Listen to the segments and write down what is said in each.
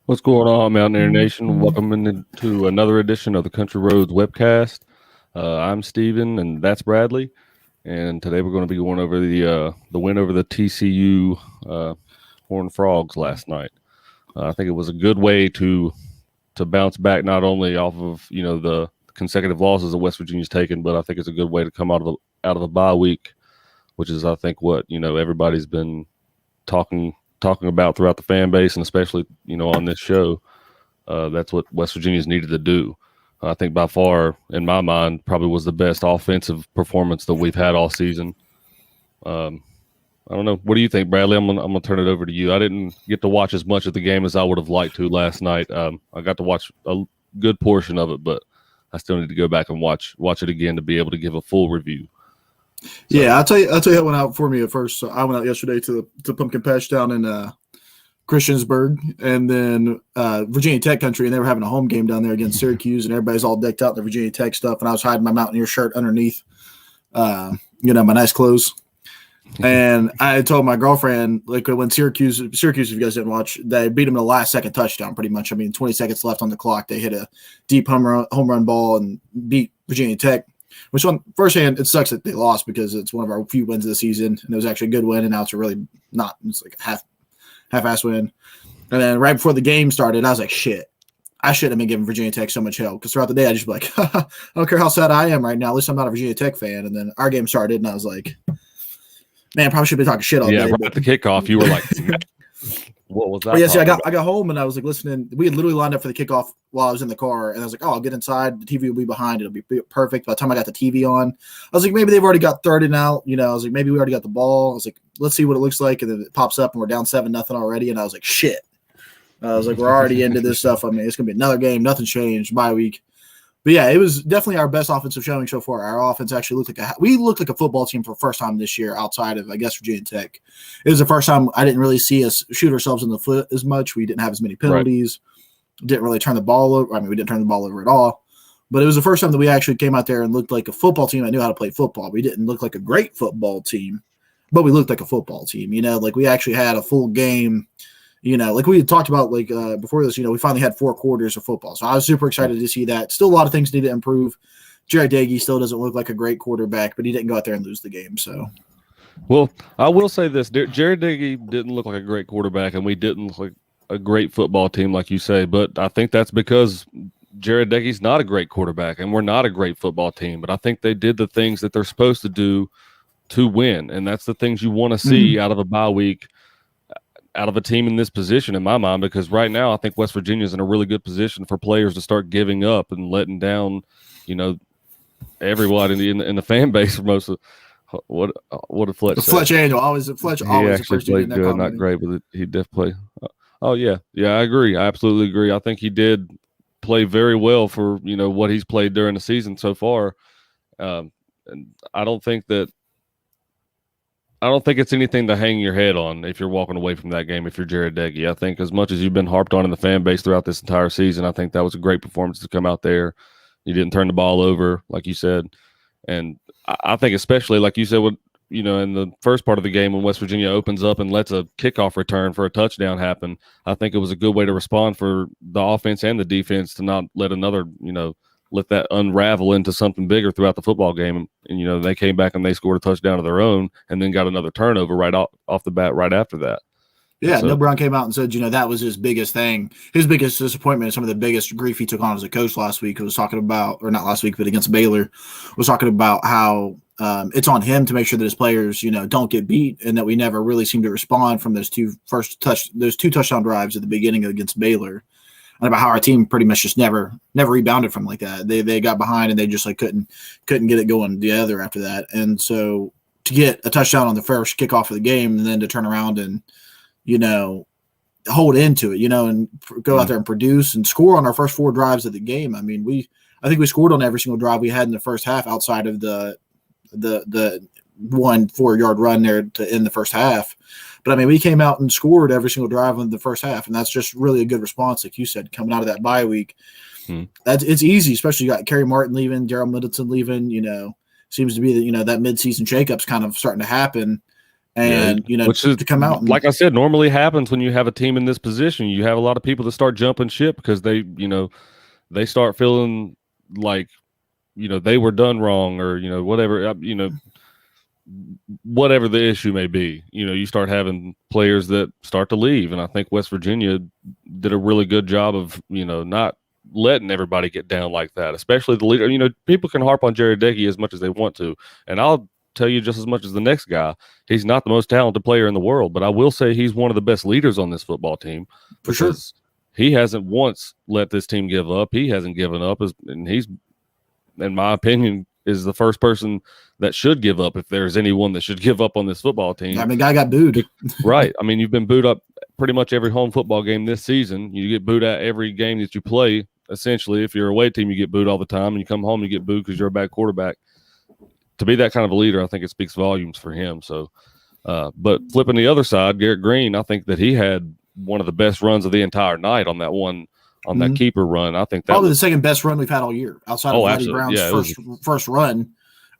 What's going on, Mountaineer Nation? Welcome into another edition of the Country Roads webcast. I'm Steven, and that's Bradley. And today we're going to be going over the win over the TCU Horned Frogs last night. I think it was a good way to bounce back, not only off of the consecutive losses that West Virginia's taken, but I think it's a good way to come out of the bye week, which is I think what everybody's been talking about throughout the fan base, and especially on this show. That's what West Virginia's needed to do. I think by far, in my mind, probably was the best offensive performance that we've had all season. I don't know. What do you think, Bradley? I'm gonna turn it over to you. I didn't get to watch as much of the game as I would have liked to last night. I got to watch a good portion of it, but I still need to go back and watch it again to be able to give a full review. So, yeah, I'll tell you how it went out for me at first. So I went out yesterday to Pumpkin Patch down in Christiansburg, and then Virginia Tech country, and they were having a home game down there against Syracuse, and everybody's all decked out in the Virginia Tech stuff, and I was hiding my Mountaineer shirt underneath, my nice clothes. And I told my girlfriend, like, when Syracuse, if you guys didn't watch, they beat them in the last second touchdown, pretty much. I mean, 20 seconds left on the clock. They hit a deep home run ball and beat Virginia Tech. Which on first hand, it sucks that they lost because it's one of our few wins of the season, and it was actually a good win, and now it's a really not. It's like a half-ass win. And then right before the game started, I was like, shit, I shouldn't have been giving Virginia Tech so much hell, because throughout the day, I just be like, I don't care how sad I am right now. At least I'm not a Virginia Tech fan. And then our game started, and I was like, man, I probably should be talking shit all day. Yeah, right at the kickoff, you were like, What was But that yeah, see, talking about? I got home and I was like listening. We had literally lined up for the kickoff while I was in the car, and I was like, "Oh, I'll get inside. The TV will be behind. It'll be perfect." By the time I got the TV on, I was like, "Maybe they've already got thirded out." I was like, "Maybe we already got the ball." I was like, "Let's see what it looks like," and then it pops up and we're down 7-0 already, and I was like, "Shit." I was like, "We're already into this stuff. I mean, it's gonna be another game. Nothing changed. Bye week." But yeah, it was definitely our best offensive showing so far. Our offense actually looked like we looked like a football team for the first time this year, outside of, I guess, Virginia Tech. It was the first time I didn't really see us shoot ourselves in the foot as much. We didn't have as many penalties. Right. Didn't really turn the ball over. I mean, we didn't turn the ball over at all. But it was the first time that we actually came out there and looked like a football team that knew how to play football. We didn't look like a great football team, but we looked like a football team. Like we actually had a full game. Like we had talked about, like before this, we finally had 4 quarters of football. So I was super excited to see that. Still a lot of things need to improve. Jared Dagey still doesn't look like a great quarterback, but he didn't go out there and lose the game. So, well, I will say this: Jared Dagey didn't look like a great quarterback, and we didn't look like a great football team, like you say. But I think that's because Jared Dagey's not a great quarterback, and we're not a great football team. But I think they did the things that they're supposed to do to win, and that's the things you want to see out of a bye week, out of a team in this position, in my mind, because right now I think West Virginia is in a really good position for players to start giving up and letting down, everybody in the fan base for most of what did Fletch say? Fletch Angel always Fletch he always actually played good, not great, but he definitely play. Oh yeah, I agree. I absolutely agree. I think he did play very well for what he's played during the season so far, and I don't think it's anything to hang your head on if you're walking away from that game, if you're Jared Dagey. I think as much as you've been harped on in the fan base throughout this entire season, I think that was a great performance to come out there. You didn't turn the ball over, like you said. And I think especially, like you said, in the first part of the game when West Virginia opens up and lets a kickoff return for a touchdown happen, I think it was a good way to respond for the offense and the defense to not let another, let that unravel into something bigger throughout the football game. And, they came back and they scored a touchdown of their own and then got another turnover right off the bat right after that. Yeah, Neil Brown came out and said, that was his biggest thing. His biggest disappointment, some of the biggest grief he took on as a coach last week, was talking about, or not last week, but against Baylor, was talking about how it's on him to make sure that his players, don't get beat, and that we never really seem to respond from those two touchdown drives at the beginning against Baylor. And about how our team pretty much just never rebounded from like that. They got behind and they just like couldn't get it going together after that. And so to get a touchdown on the first kickoff of the game and then to turn around and hold into it, and go out there and produce and score on our first 4 drives of the game. I mean, I think we scored on every single drive we had in the first half outside of the 1 4-yard run there to end the first half. But I mean, we came out and scored every single drive in the first half, and that's just really a good response, like you said, coming out of that bye week. It's easy, especially you got Kerry Martin leaving, Daryl Middleton leaving. Seems to be that that midseason shakeup's kind of starting to happen, and which is, to come out and, like I said, normally happens when you have a team in this position. You have a lot of people that start jumping ship because they start feeling like they were done wrong or whatever the issue may be. You start having players that start to leave, and I think West Virginia did a really good job of not letting everybody get down like that, especially the leader. People can harp on Jared Dagey as much as they want to, and I'll tell you just as much as the next guy, he's not the most talented player in the world, but I will say he's one of the best leaders on this football team for sure. He hasn't once let this team give up. He hasn't given up, and he's, in my opinion, is the first person that should give up if there's anyone that should give up on this football team. I mean, guy got booed. Right. I mean, you've been booed up pretty much every home football game this season. You get booed at every game that you play. Essentially, if you're a away team, you get booed all the time, and you come home, you get booed because you're a bad quarterback. To be that kind of a leader, I think it speaks volumes for him. So, but flipping the other side, Garrett Green, I think that he had one of the best runs of the entire night on that one, on that keeper run. I think that probably the second best run we've had all year, outside of Eddie Brown's first run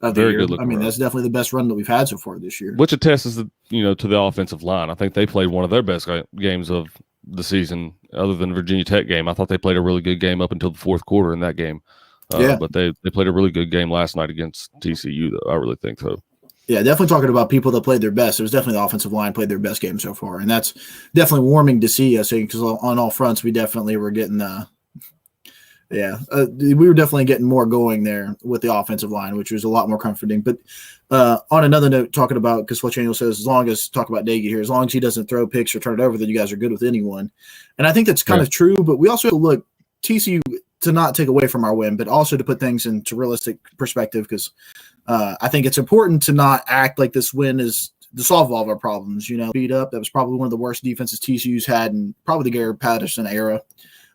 of the year. I mean, that's definitely the best run that we've had so far this year. Which attests to the offensive line. I think they played one of their best games of the season, other than the Virginia Tech game. I thought they played a really good game up until the fourth quarter in that game. But they played a really good game last night against TCU, though. I really think so. Yeah, definitely talking about people that played their best. It was definitely the offensive line played their best game so far, and that's definitely warming to see. I think because on all fronts we definitely were getting Yeah, we were definitely getting more going there with the offensive line, which was a lot more comforting. But on another note, talking about, because what Daniel says, talk about Nagy here, as long as he doesn't throw picks or turn it over, then you guys are good with anyone. And I think that's kind of true, but we also have to look TCU to not take away from our win, but also to put things into realistic perspective, because I think it's important to not act like this win is to solve all of our problems. Beat up. That was probably one of the worst defenses TCU's had in probably the Gary Patterson era.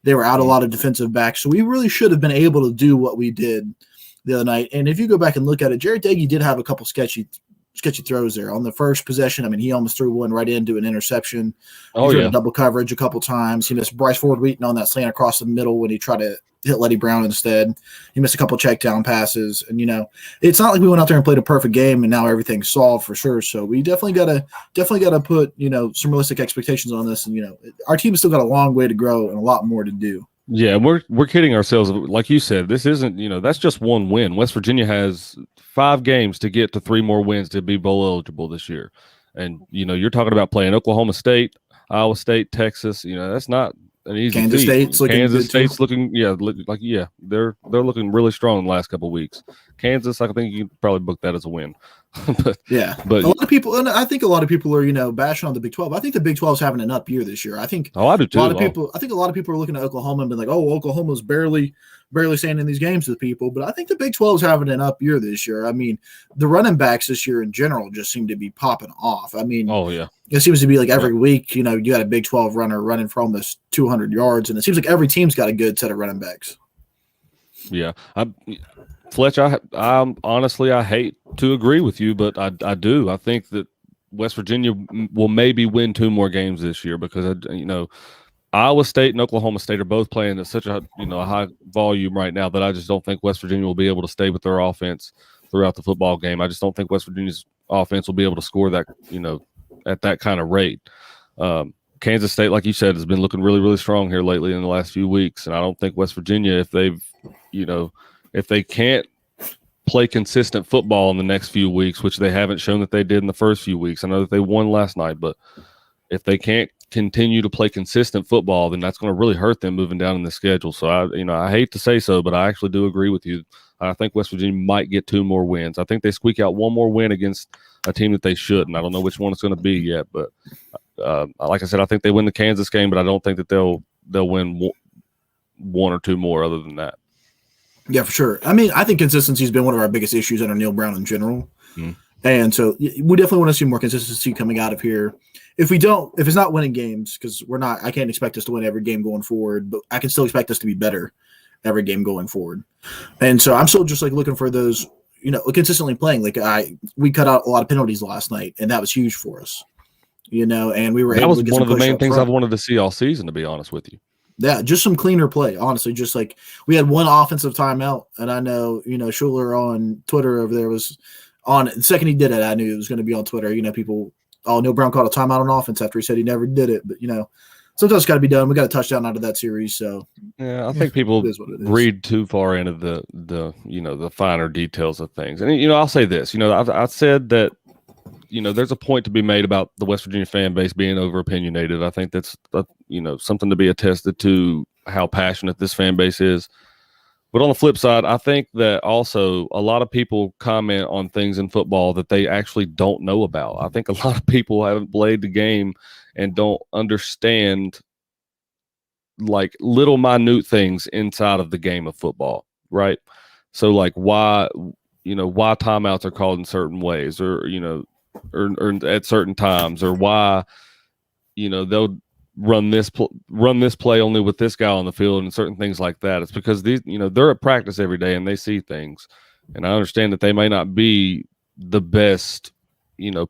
They were out a lot of defensive backs, so we really should have been able to do what we did the other night. And if you go back and look at it, Jared Dagey did have a couple sketchy throws there. On the first possession, I mean, he almost threw one right into an interception. He threw double coverage a couple times. He missed Bryce Ford-Wheaton on that slant across the middle when he tried to hit Letty Brown instead. He missed a couple check down passes. And, it's not like we went out there and played a perfect game and now everything's solved for sure. So we definitely gotta put, some realistic expectations on this. And, our team has still got a long way to grow and a lot more to do. Yeah, we're kidding ourselves. Like you said, this isn't, that's just one win. West Virginia has 5 games to get to 3 more wins to be bowl eligible this year. And, you're talking about playing Oklahoma State, Iowa State, Texas. That's not an easy Kansas feat. Kansas State's looking, they're looking really strong in the last couple of weeks. Kansas, I think you can probably book that as a win. but a lot of people, and I think a lot of people are, bashing on the Big 12. I think the Big 12 is having an up year this year. I think I do too. I think a lot of people are looking at Oklahoma and be like, oh, Oklahoma's barely staying in these games with people. But I think the Big 12 is having an up year this year. I mean, the running backs this year in general just seem to be popping off. I mean, it seems to be like every week, you got a Big 12 runner running for almost 200 yards, and it seems like every team's got a good set of running backs. Yeah. Fletch, I honestly, I hate to agree with you, but I do. I think that West Virginia will maybe win 2 more games this year because, Iowa State and Oklahoma State are both playing at such a high volume right now that I just don't think West Virginia will be able to stay with their offense throughout the football game. I just don't think West Virginia's offense will be able to score that, at that kind of rate. Kansas State, like you said, has been looking really, really strong here lately in the last few weeks, and I don't think West Virginia, if they can't play consistent football in the next few weeks, which they haven't shown that they did in the first few weeks. I know that they won last night, but if they can't continue to play consistent football, then that's going to really hurt them moving down in the schedule. So I hate to say so, but I actually do agree with you. I think West Virginia might get 2 more wins. I think they squeak out 1 more win against a team that they shouldn't. I don't know which one it's going to be yet, but like I said, I think they win the Kansas game, but I don't think that they'll win 1 or 2 more other than that. Yeah, for sure. I mean, I think consistency has been one of our biggest issues under Neil Brown in general. And so we definitely want to see more consistency coming out of here. If it's not winning games, because I can't expect us to win every game going forward, but I can still expect us to be better every game going forward. And so I'm still just looking for those, consistently playing. We cut out a lot of penalties last night, and that was huge for us, and we were able to get one of the main things I've wanted to see all season, to be honest with you. Yeah, just some cleaner play, honestly. Just we had 1 offensive timeout, and I know, Schuler on Twitter over there was on it. The second he did it, I knew it was going to be on Twitter. People, Neil Brown called a timeout on offense after he said he never did it. But, sometimes it's got to be done. We got a touchdown out of that series. So, yeah, I think people read too far into the finer details of things. And, I'll say this, I've said that, there's a point to be made about the West Virginia fan base being over opinionated. I think that's, something to be attested to how passionate this fan base is. But on the flip side, I think that also a lot of people comment on things in football that they actually don't know about. I think a lot of people haven't played the game and don't understand little minute things inside of the game of football, right? So why timeouts are called in certain ways, or at certain times, or why they'll run this play only with this guy on the field and certain things like that. It's because these they're at practice every day and they see things, and I understand that they may not be the best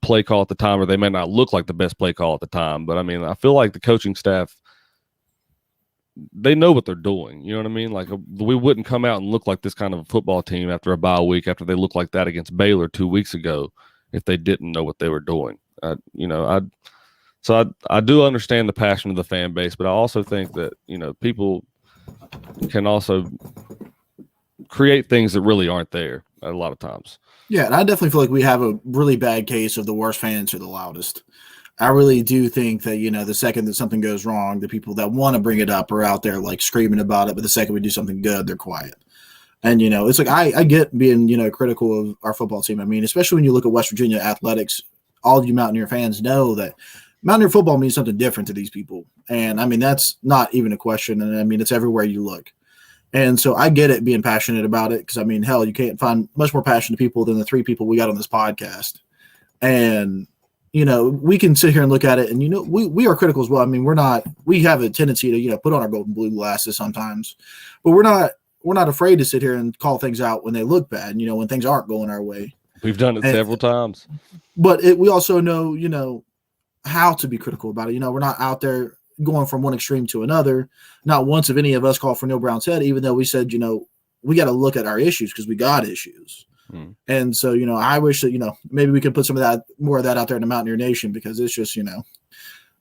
play call at the time, or they may not look like the best play call at the time, but I mean, I feel like the coaching staff, they know what they're doing. You know what I mean? We wouldn't come out and look like this kind of a football team after a bye week, after they looked like that against Baylor 2 weeks ago, if they didn't know what they were doing. So I do understand the passion of the fan base, but I also think that, people can also create things that really aren't there a lot of times. Yeah, and I definitely feel like we have a really bad case of the worst fans are the loudest. I really do think that, the second that something goes wrong, the people that want to bring it up are out there like screaming about it. But the second we do something good, they're quiet. And, it's like I get being, critical of our football team. I mean, especially when you look at West Virginia athletics, all of you Mountaineer fans know that Mountaineer football means something different to these people. And, I mean, that's not even a question. And, I mean, it's everywhere you look. And so I get it being passionate about it because, I mean, hell, you can't find much more passionate people than the three people we got on this podcast. And, we can sit here and look at it and, we are critical as well. I mean, we have a tendency to, put on our gold and blue glasses sometimes, but we're not afraid to sit here and call things out when they look bad, when things aren't going our way. We've done it several times. But we also know, how to be critical about it. We're not out there going from one extreme to another. Not once have any of us called for Neil Brown's head, even though we said, we got to look at our issues because we got issues. And so, I wish that, maybe we could put more of that out there in the Mountaineer Nation because it's just,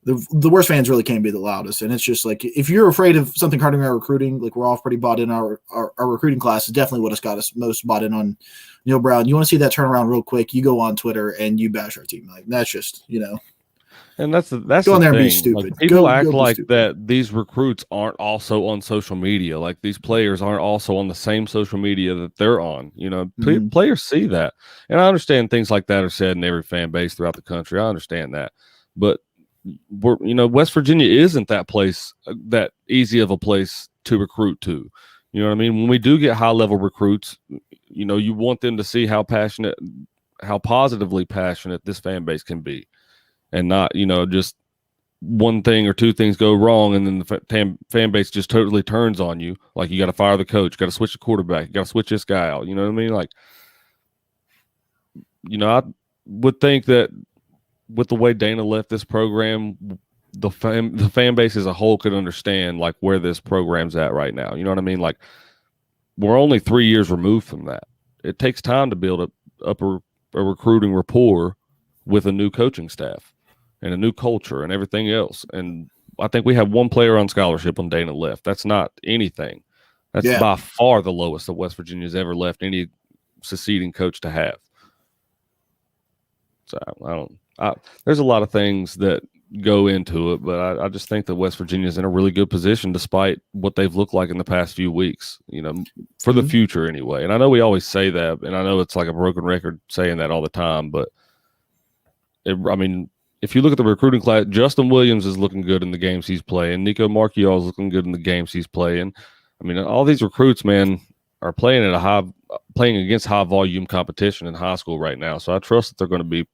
the worst fans really can't be the loudest. And it's just like, if you're afraid of something hurting our recruiting, like we're all pretty bought in our recruiting class is definitely what has got us most bought in on Neil Brown. You want to see that turn around real quick, you go on Twitter and you bash our team. Like that's just, And that's go the in there and thing. be stupid. Like, people act be like stupid. that these recruits aren't also on social media. Like these players aren't also on the same social media that they're on. Players see that, and I understand things like that are said in every fan base throughout the country. I understand that, but West Virginia isn't that place that easy of a place to recruit to. You know what I mean? When we do get high level recruits, you want them to see how positively passionate this fan base can be. And not, just one thing or two things go wrong, and then the fan base just totally turns on you. Like you got to fire the coach, got to switch the quarterback, you got to switch this guy out. You know what I mean? Like, I would think that with the way Dana left this program, the fan base as a whole could understand like where this program's at right now. You know what I mean? Like we're only 3 years removed from that. It takes time to build up a recruiting rapport with a new coaching staff and a new culture and everything else. And I think we have one player on scholarship when Dana left. That's not anything. That's by far the lowest that West Virginia's ever left any succeeding coach to have. So there's a lot of things that go into it, but I just think that West Virginia's in a really good position despite what they've looked like in the past few weeks, for the future anyway. And I know we always say that, and I know it's like a broken record saying that all the time, but if you look at the recruiting class, Justin Williams is looking good in the games he's playing. Nico Marchiol is looking good in the games he's playing. I mean, all these recruits, man, are playing against high volume competition in high school right now. So I trust that they're going to be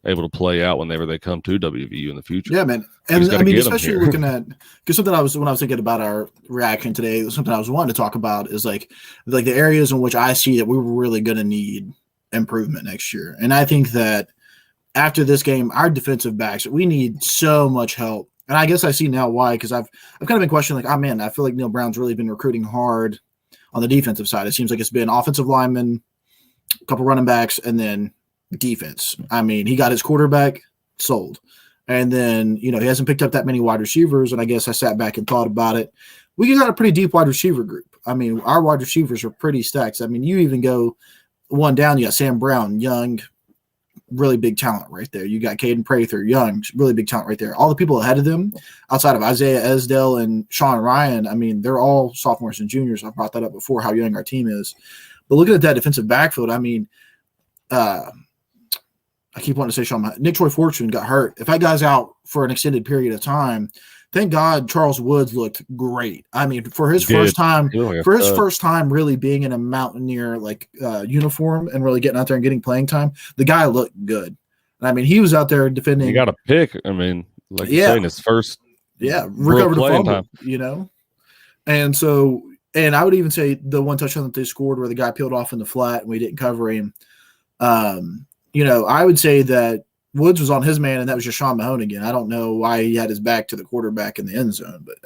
able to play out whenever they come to WVU in the future. Yeah, man. And I mean, especially looking at, because something when I was thinking about our reaction today, something I was wanting to talk about is like the areas in which I see that we were really going to need improvement next year. And I think that after this game, our defensive backs, we need so much help. And I guess I see now why, because I've kind of been questioning, like, oh man, I feel like Neil Brown's really been recruiting hard on the defensive side. It seems like it's been offensive linemen, a couple running backs, and then defense. I mean, he got his quarterback sold. And then, he hasn't picked up that many wide receivers. And I guess I sat back and thought about it. We got a pretty deep wide receiver group. I mean, our wide receivers are pretty stacked. I mean, you even go one down, you got Sam Brown, young, really big talent right there. You got Caden Prather, young, really big talent right there. All the people ahead of them, outside of Isaiah Esdell and Sean Ryan, I mean, they're all sophomores and juniors. I've brought that up before, how young our team is. But looking at that defensive backfield, I mean, I keep wanting to say Nick Troy Fortune got hurt. If that guy's out for an extended period of time, thank God Charles Woods looked great. I mean, for his first time really being in a Mountaineer uniform and really getting out there and getting playing time, the guy looked good. I mean, he was out there defending. He got a pick. I mean, like you're saying, his first recovered a fumble, And so, and I would even say the one touchdown that they scored where the guy peeled off in the flat and we didn't cover him. I would say that Woods was on his man, and that was just Sean Mahone again. I don't know why he had his back to the quarterback in the end zone, but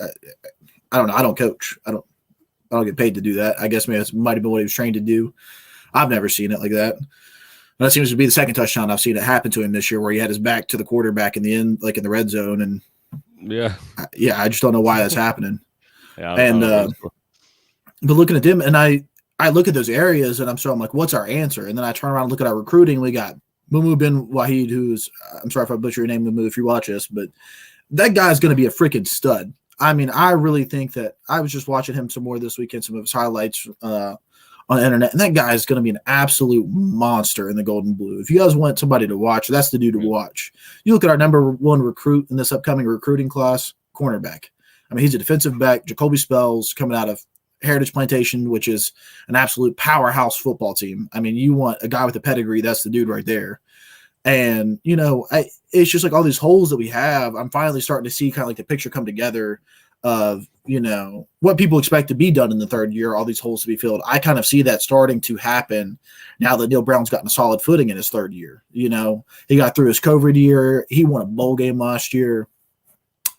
I don't know. I don't coach. I don't get paid to do that. I guess maybe that might have been what he was trained to do. I've never seen it like that. And that seems to be the second touchdown I've seen it happen to him this year, where he had his back to the quarterback in the end, like in the red zone. And I just don't know why that's happening. But looking at them, and I look at those areas, and I'm like, what's our answer? And then I turn around and look at our recruiting. We got Mumu bin Wahid, who's, I'm sorry if I butcher your name, Mumu, if you watch this, but that guy's going to be a freaking stud. I mean, I really think that I was just watching him some more this weekend, some of his highlights on the internet, and that guy is going to be an absolute monster in the gold and blue. If you guys want somebody to watch, that's the dude to watch. You look at our number one recruit in this upcoming recruiting class, cornerback. I mean, he's a defensive back, Jacoby Spells, coming out of Heritage Plantation, which is an absolute powerhouse football team. I mean, you want a guy with a pedigree, that's the dude right there. And, you know, it's just like all these holes that we have. I'm finally starting to see kind of like the picture come together of, you know, what people expect to be done in the third year, all these holes to be filled. I kind of see that starting to happen now that Neil Brown's gotten a solid footing in his third year. You know, he got through his COVID year. He won a bowl game last year.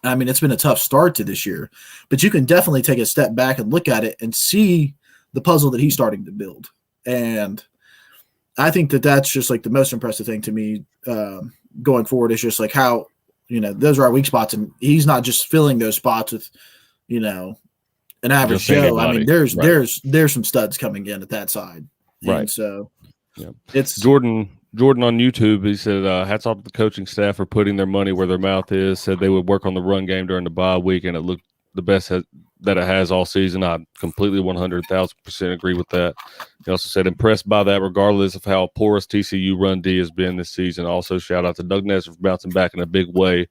I mean, it's been a tough start to this year, but you can definitely take a step back and look at it and see the puzzle that he's starting to build. And I think that that's just like the most impressive thing to me going forward is just like how, you know, those are our weak spots, and he's not just filling those spots with, you know, an average Joe. I mean, there's some studs coming in at that side, right? And so it's Jordan on YouTube. He said, "Hats off to the coaching staff for putting their money where their mouth is." Said they would work on the run game during the bye week, and it looked the best that it has all season. I completely 100,000% agree with that. He also said, impressed by that regardless of how porous TCU run D has been this season. Also, shout out to Doug Nestor for bouncing back in a big way.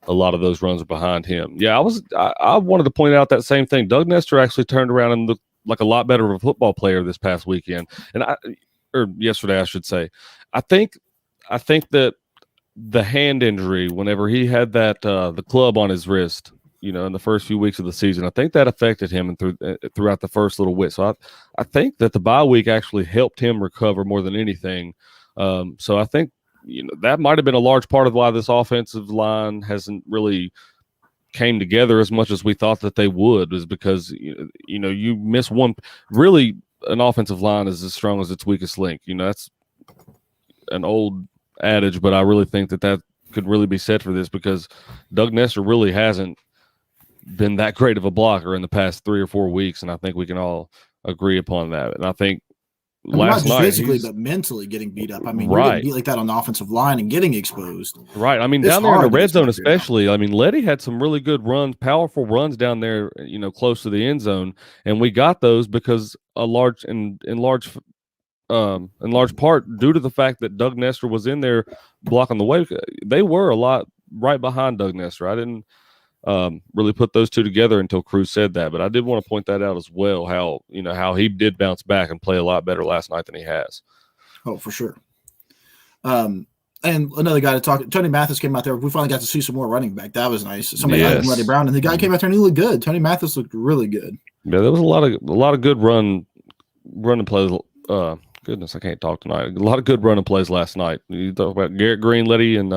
A lot of those runs are behind him. Yeah, I wanted to point out that same thing. Doug Nestor actually turned around and looked like a lot better of a football player this past weekend. Or yesterday, I should say. I think that the hand injury, whenever he had that the club on his wrist, you know, in the first few weeks of the season, I think that affected him and throughout the first little bit. So I think that the bye week actually helped him recover more than anything. So I think, you know, that might have been a large part of why this offensive line hasn't really came together as much as we thought that they would, is because, you know, you miss one. Really, an offensive line is as strong as its weakest link. You know, that's an old adage, but I really think that could really be said for this, because Doug Nestor really hasn't been that great of a blocker in the past 3 or 4 weeks, and I think we can all agree upon that. And I think last not night, physically but mentally getting beat up. I mean, right, you're getting beat like that on the offensive line and getting exposed. Right. I mean, it's down there in the red zone, especially. I mean, Letty had some really good runs, powerful runs down there, you know, close to the end zone, and we got those because in large part due to the fact that Doug Nestor was in there blocking the way. They were a lot right behind Doug Nestor. I didn't really put those two together until Cruz said that, but I did want to point that out as well, how he did bounce back and play a lot better last night than he has. Oh, for sure. And another guy to talk, Tony Mathis came out there. We finally got to see some more running back. That was nice. Somebody other than Letty Brown, and the guy came out there and he looked good. Tony Mathis looked really good. Yeah, there was a lot of good running plays. Goodness, I can't talk tonight. A lot of good running plays last night. You talk about Garrett Green, Letty, and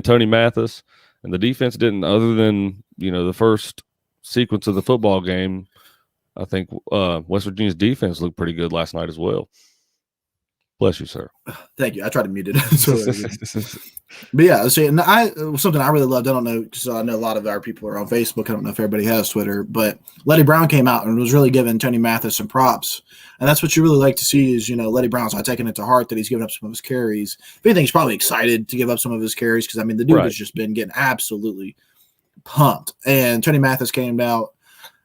Tony Mathis. And the defense didn't, other than, you know, the first sequence of the football game, I think West Virginia's defense looked pretty good last night as well. Bless you, sir. Thank you. I tried to mute it. But yeah, something I really loved. I don't know, because I know a lot of our people are on Facebook. I don't know if everybody has Twitter, but Letty Brown came out and was really giving Tony Mathis some props. And that's what you really like to see is, you know, Letty Brown's not taking it to heart that he's giving up some of his carries. If anything, he's probably excited to give up some of his carries because, I mean, the dude has just been getting absolutely pumped. And Tony Mathis came out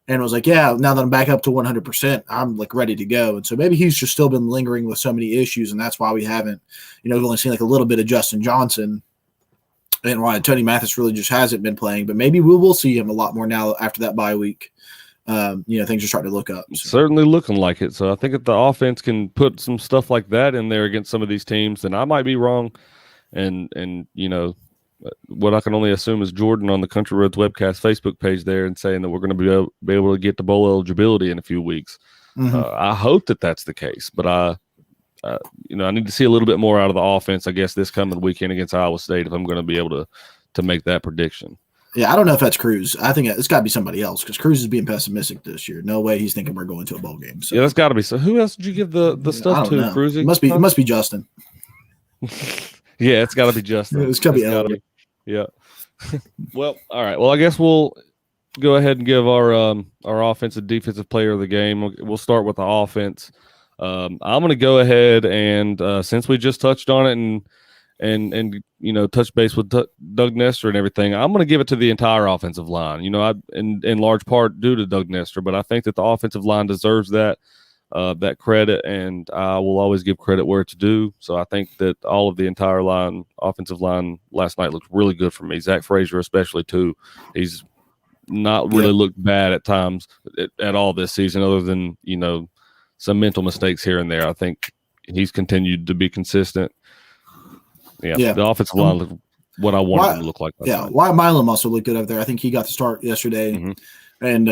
and was like, yeah, now that I'm back up to 100%, I'm like ready to go. And so maybe he's just still been lingering with so many issues, and that's why we haven't, you know, we've only seen like a little bit of Justin Johnson, and why Tony Mathis really just hasn't been playing. But maybe we will see him a lot more now after that bye week. You know, things are starting to look up. So. Certainly looking like it. So I think if the offense can put some stuff like that in there against some of these teams, then I might be wrong. And you know, what I can only assume is Jordan on the Country Roads Webcast Facebook page there and saying that we're going to be able to get the bowl eligibility in a few weeks. Mm-hmm. I hope that that's the case, but I need to see a little bit more out of the offense, I guess, this coming weekend against Iowa State if I'm going to be able to make that prediction. Yeah, I don't know if that's Cruz. I think it's got to be somebody else because Cruz is being pessimistic this year. No way he's thinking we're going to a bowl game. So. Yeah, that's got to be. So who else did you give the stuff to, Cruz? It must be Justin. Yeah, it's got to be Justin. It's got to be. Yeah. Well, all right. Well, I guess we'll go ahead and give our offensive defensive player of the game. We'll start with the offense. I'm going to go ahead and since we just touched on it and touch base with Doug Nestor and everything, I'm going to give it to the entire offensive line. In large part due to Doug Nestor, but I think that the offensive line deserves that credit, and I will always give credit where it's due. So I think that all of the entire offensive line last night looked really good for me. Zach Frazier especially too. He's not really looked bad at times at all this season, other than some mental mistakes here and there. I think he's continued to be consistent. Yeah. The offensive line looked what I wanted him to look like. Wyatt Milam also looked good up there. I think he got the start yesterday, and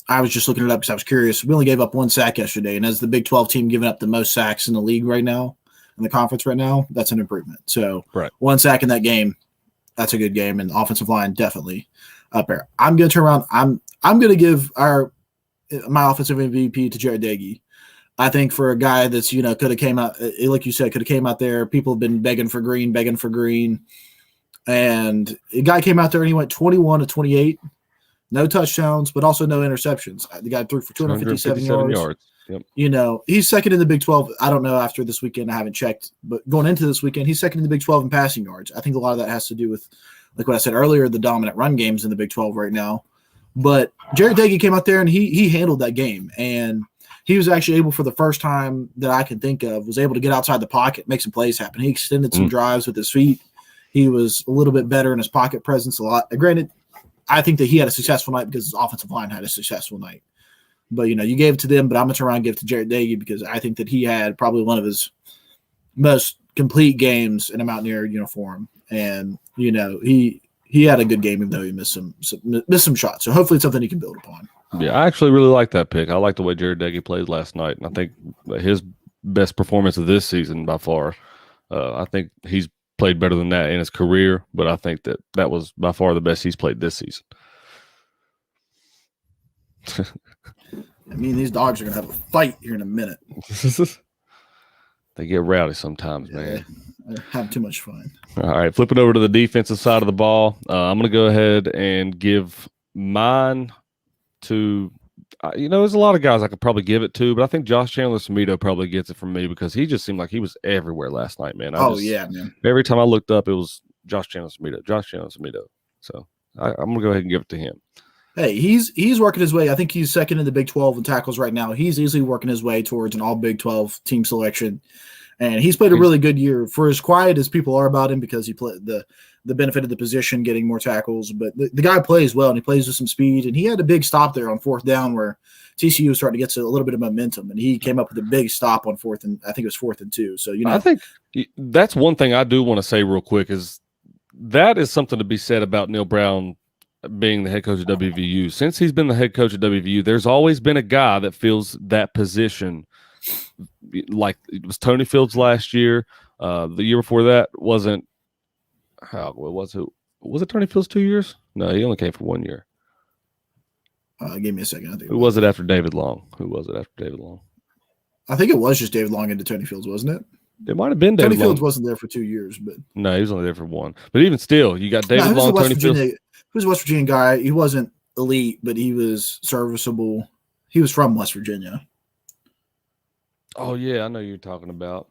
I was just looking it up because I was curious. We only gave up 1 sack yesterday, and as the Big 12 team giving up the most sacks in the league right now, in the conference right now, that's an improvement. So 1 sack in that game, that's a good game, and offensive line definitely up there. I'm going to turn around. I'm going to give my offensive MVP to Jared Dagey. I think for a guy that's could have came out, like you said, could have came out there. People have been begging for green, and the guy came out there and he went 21 to 28. No touchdowns, but also no interceptions. The guy threw for 257 yards. Yep. He's second in the Big 12. I don't know after this weekend. I haven't checked, but going into this weekend, he's second in the Big 12 in passing yards. I think a lot of that has to do with, like what I said earlier, the dominant run games in the Big 12 right now. But Jared Dagey came out there and he handled that game. And he was actually able, for the first time that I can think of, was able to get outside the pocket, make some plays happen. He extended some drives with his feet. He was a little bit better in his pocket presence a lot. Granted, I think that he had a successful night because his offensive line had a successful night. But, you gave it to them, but I'm going to turn around and give it to Jared Dagey because I think that he had probably one of his most complete games in a Mountaineer uniform. And, he had a good game even though he missed some shots. So hopefully it's something he can build upon. Yeah, I actually really like that pick. I like the way Jared Dagey played last night, and I think his best performance of this season by far. I think he's played better than that in his career, but I think that was by far the best he's played this season. I mean, these dogs are going to have a fight here in a minute. They get rowdy sometimes, man. They're having too much fun. All right, flipping over to the defensive side of the ball, I'm going to go ahead and give mine to there's a lot of guys I could probably give it to, but I think Josh Chandler-Smito probably gets it from me because he just seemed like he was everywhere last night, man. Man. Every time I looked up, it was Josh Chandler-Smito. So I'm going to go ahead and give it to him. Hey, he's working his way. I think he's second in the Big 12 in tackles right now. He's easily working his way towards an all Big 12 team selection. And he's played a really good year for as quiet as people are about him because he played the benefit of the position, getting more tackles. But the guy plays well, and he plays with some speed. And he had a big stop there on 4th down where TCU was starting to get to a little bit of momentum. And he came up with a big stop on 4th, and I think it was 4th and 2. So, I think that's one thing I do want to say real quick is that is something to be said about Neil Brown being the head coach of WVU. Since he's been the head coach of WVU, there's always been a guy that fills that position. Like it was Tony Fields last year. The year before that wasn't. Was it Tony Fields 2 years? No, he only came for 1 year. Give me a second. I think. Who was it after David Long? I think it was just David Long into Tony Fields, wasn't it? It might have been David Tony Long. Fields wasn't there for 2 years, but no, he was only there for 1. But even still, you got David Long, Tony Fields. He was a West Virginia guy. He wasn't elite, but he was serviceable. He was from West Virginia. Oh, yeah, I know you're talking about.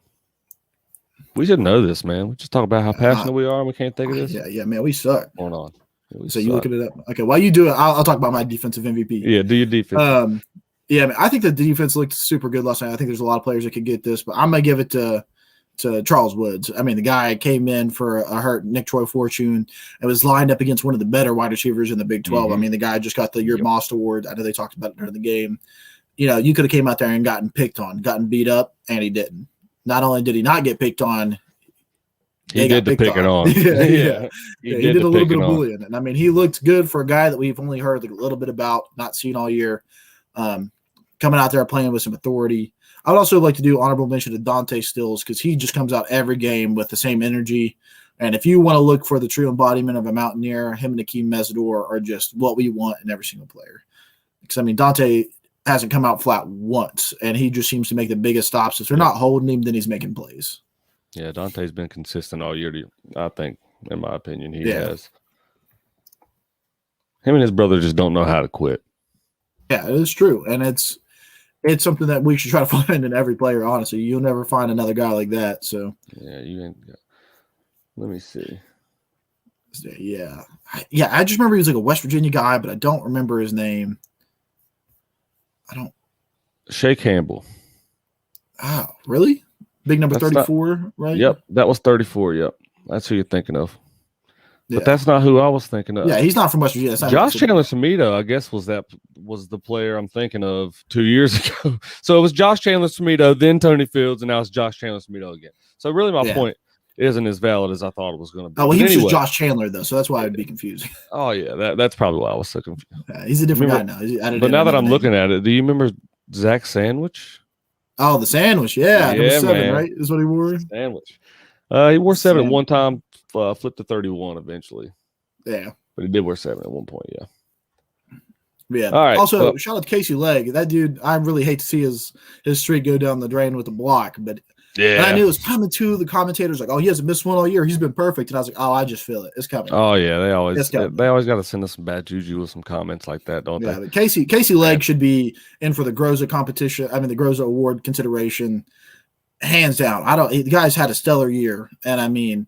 We should know this, man. We just talk about how passionate we are and we can't think of this. Yeah, man, we suck. Hold on. You looking it up? Okay, while you do it, I'll talk about my defensive MVP. Yeah, do your defense. Yeah, man, I think the defense looked super good last night. I think there's a lot of players that could get this, but I'm going to give it to Charles Woods. I mean, the guy came in for a hurt Nick Troy Fortune and was lined up against one of the better wide receivers in the Big 12. I mean, the guy just got the Year Most Award. I know they talked about it during the game. You could have came out there and gotten picked on, gotten beat up, and he didn't. Not only did he not get picked on, he did the picking on. He did a little bit of bullying. And I mean, he looked good for a guy that we've only heard a little bit about, not seen all year, coming out there playing with some authority. I would also like to do honorable mention to Dante Stills because he just comes out every game with the same energy. And if you want to look for the true embodiment of a Mountaineer, him and Akeem Mesidor are just what we want in every single player. Because, I mean, Dante hasn't come out flat once, and he just seems to make the biggest stops. If they're not holding him, then he's making plays. Yeah, Dante's been consistent all year, I think, in my opinion. He has. Him and his brother just don't know how to quit. Yeah, it is true. And it's something that we should try to find in every player, honestly. You'll never find another guy like that. So yeah, you ain't got. Let me see. Yeah. I just remember he was like a West Virginia guy, but I don't remember his name. Shea Campbell. Oh, really? Big number That's 34, right? Yep, that was 34. Yep, that's who you're thinking of. Yeah. But that's not who I was thinking of. Yeah, he's not from West Virginia. That's not Josh Chandler-Samito, I guess, was the player I'm thinking of 2 years ago. So it was Josh Chandler-Samito, then Tony Fields, and now it's Josh Chandler-Samito again. So really, my point isn't as valid as I thought it was going to be. Oh, well, he was just Josh Chandler though, so that's why I'd be confused. Oh yeah, that's probably why I was so confused. He's a different guy now. But now that I'm looking at it, do you remember Zach Sandwich? Oh, the sandwich, yeah, number 7, man. Right? Is what he wore. Sandwich. He wore 7 at one time, flipped to 31 eventually. Yeah, but he did wear 7 at one point. Yeah. Yeah. All right. Also, shout out to Casey Legg. That dude, I really hate to see his streak go down the drain with a block, but yeah, I knew it was coming too. The commentators like, oh, he hasn't missed one all year. He's been perfect, and I was like, oh, I just feel it. It's coming. Oh yeah, they always got to send us some bad juju with some comments like that, don't they? Yeah, but Casey Legg should be in for the Groza competition. I mean, the Groza Award consideration, hands down. The guy's had a stellar year, and I mean,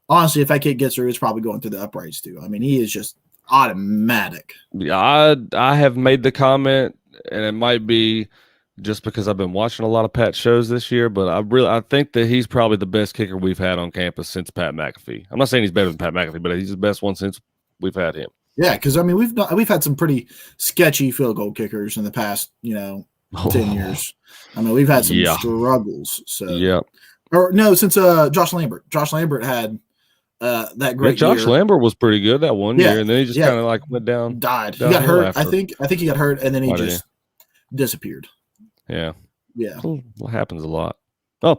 honestly, if that kid gets through, it's probably going through the uprights too. I mean, he is just automatic. Yeah, I have made the comment, and it might be just because I've been watching a lot of Pat shows this year, but I think that he's probably the best kicker we've had on campus since Pat McAfee. I'm not saying he's better than Pat McAfee, but he's the best one since we've had him. Yeah, because I mean we've had some pretty sketchy field goal kickers in the past 10 years. I mean we've had some struggles. So yeah, or no, since Josh Lambert. Josh Lambert had that great. Josh year. Lambert was pretty good that one year, and then he just kind of like went down. Died. He got hurt. I think he got hurt, and then he just disappeared. Yeah. Yeah. What happens a lot. Oh,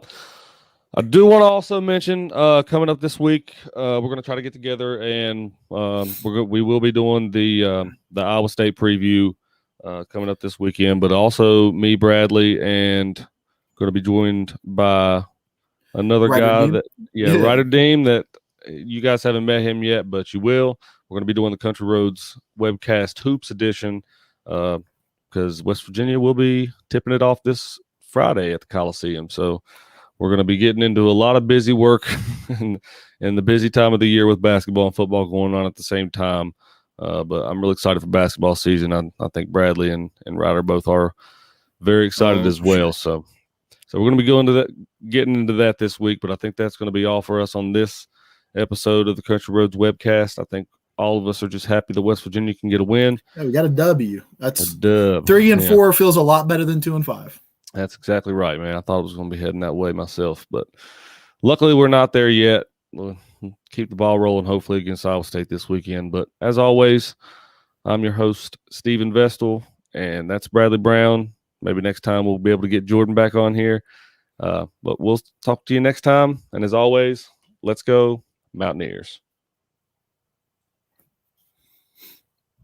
I do want to also mention coming up this week, we're going to try to get together and we will be doing the Iowa State preview coming up this weekend, but also me, Bradley, and going to be joined by another guy Ryder Deem that you guys haven't met him yet, but you will. We're going to be doing the Country Roads webcast hoops edition. Because West Virginia will be tipping it off this Friday at the Coliseum. So we're going to be getting into a lot of busy work in the busy time of the year with basketball and football going on at the same time. But I'm really excited for basketball season. I think Bradley and Ryder both are very excited as well. Sure. So we're going to be getting into that this week, but I think that's going to be all for us on this episode of the Country Roads webcast. I think all of us are just happy that West Virginia can get a win. Yeah, we got a W. That's a dub. 3 and 4 feels a lot better than 2 and 5. That's exactly right, man. I thought it was going to be heading that way myself, but luckily we're not there yet. We'll keep the ball rolling, hopefully, against Iowa State this weekend. But as always, I'm your host, Stephen Vestal, and that's Bradley Brown. Maybe next time we'll be able to get Jordan back on here. But we'll talk to you next time. And as always, let's go Mountaineers.